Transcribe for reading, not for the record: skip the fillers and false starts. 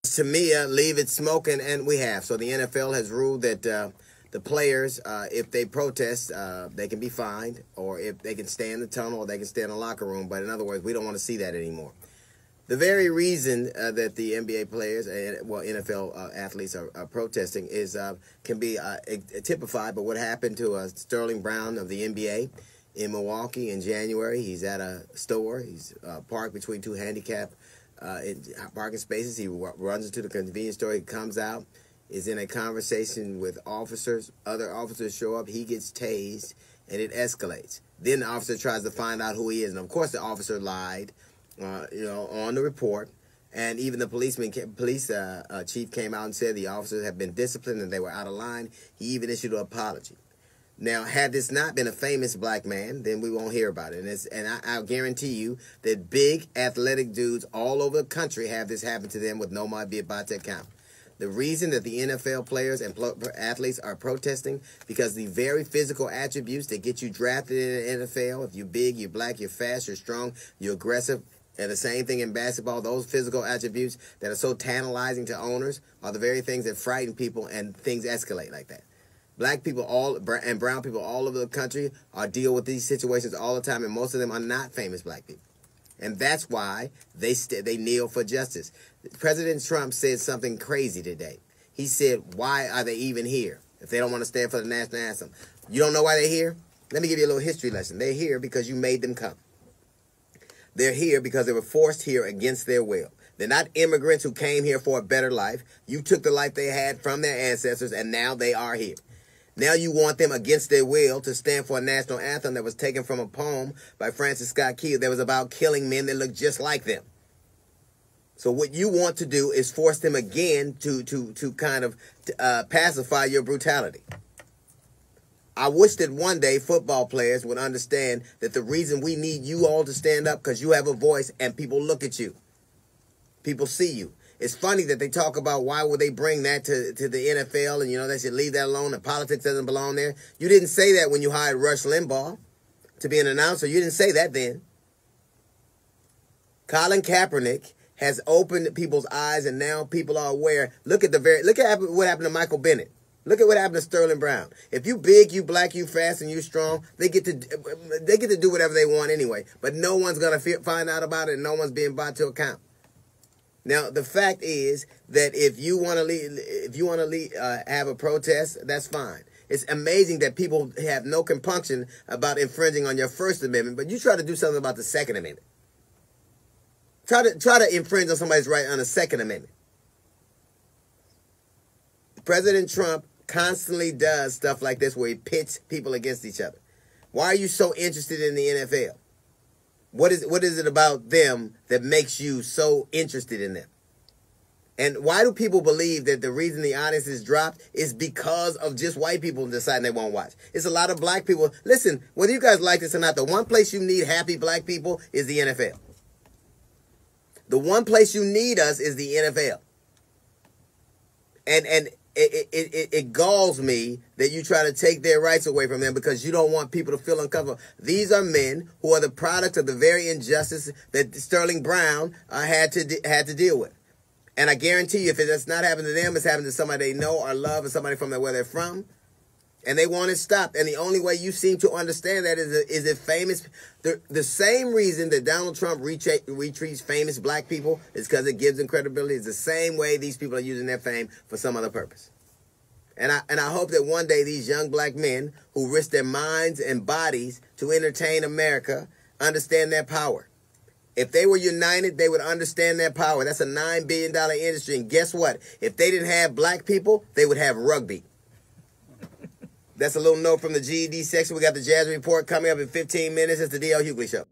Tamia, leave it smoking, and we have. So the NFL has ruled that the players, if they protest, they can be fined, or if they can stay in the tunnel, or they can stay in the locker room. But in other words, we don't want to see that anymore. The very reason that the NBA players and NFL athletes are protesting can be typified by what happened to Sterling Brown of the NBA in Milwaukee in January. He's at a store. He's parked between two handicapped in parking spaces. He runs into the convenience store. He comes out, is in a conversation with officers. Other officers show up. He gets tased, and it escalates. Then the officer tries to find out who he is, and of course the officer lied, on the report. And even the police chief came out and said the officers had been disciplined and they were out of line. He even issued an apology. Now, had this not been a famous black man, then we won't hear about it. And I'll guarantee you that big athletic dudes all over the country have this happen to them with no money about their account. The reason that the NFL players and athletes are protesting, because the very physical attributes that get you drafted in the NFL, if you're big, you're black, you're fast, you're strong, you're aggressive, and the same thing in basketball, those physical attributes that are so tantalizing to owners are the very things that frighten people, and things escalate like that. Black people and brown people all over the country deal with these situations all the time, and most of them are not famous black people. And that's why they kneel for justice. President Trump said something crazy today. He said, why are they even here if they don't want to stand for the national anthem? You don't know why they're here? Let me give you a little history lesson. They're here because you made them come. They're here because they were forced here against their will. They're not immigrants who came here for a better life. You took the life they had from their ancestors, and now they are here. Now you want them against their will to stand for a national anthem that was taken from a poem by Francis Scott Key that was about killing men that look just like them. So what you want to do is force them again to kind of pacify your brutality. I wish that one day football players would understand that the reason we need you all to stand up because you have a voice and people look at you. People see you. It's funny that they talk about why would they bring that to the NFL, and, they should leave that alone, and politics doesn't belong there. You didn't say that when you hired Rush Limbaugh to be an announcer. You didn't say that then. Colin Kaepernick has opened people's eyes, and now people are aware. Look at what happened to Michael Bennett. Look at what happened to Sterling Brown. If you big, you black, you fast, and you strong, they get to do whatever they want anyway. But no one's gonna find out about it, and no one's being brought to account. Now, the fact is that if you want to have a protest, that's fine. It's amazing that people have no compunction about infringing on your First Amendment, but you try to do something about the Second Amendment. Try to infringe on somebody's right on the Second Amendment. President Trump constantly does stuff like this where he pits people against each other. Why are you so interested in the NFL? What is it about them that makes you so interested in them? And why do people believe that the reason the audience is dropped is because of just white people deciding they won't watch? It's a lot of black people. Listen, whether you guys like this or not, the one place you need happy black people is the NFL. The one place you need us is the NFL. And it galls me that you try to take their rights away from them because you don't want people to feel uncomfortable. These are men who are the product of the very injustice that Sterling Brown had to deal with. And I guarantee you, if it does not happen to them, it's happened to somebody they know or love, or somebody from where they're from. And they want it stopped. And the only way you seem to understand that is if famous... The same reason that Donald Trump retreats famous black people is because it gives them credibility. It's the same way these people are using their fame for some other purpose. And I hope that one day these young black men who risk their minds and bodies to entertain America understand their power. If they were united, they would understand their power. That's a $9 billion industry. And guess what? If they didn't have black people, they would have rugby. That's a little note from the GED section. We got the Jazz Report coming up in 15 minutes. It's the D.L. Hughley Show.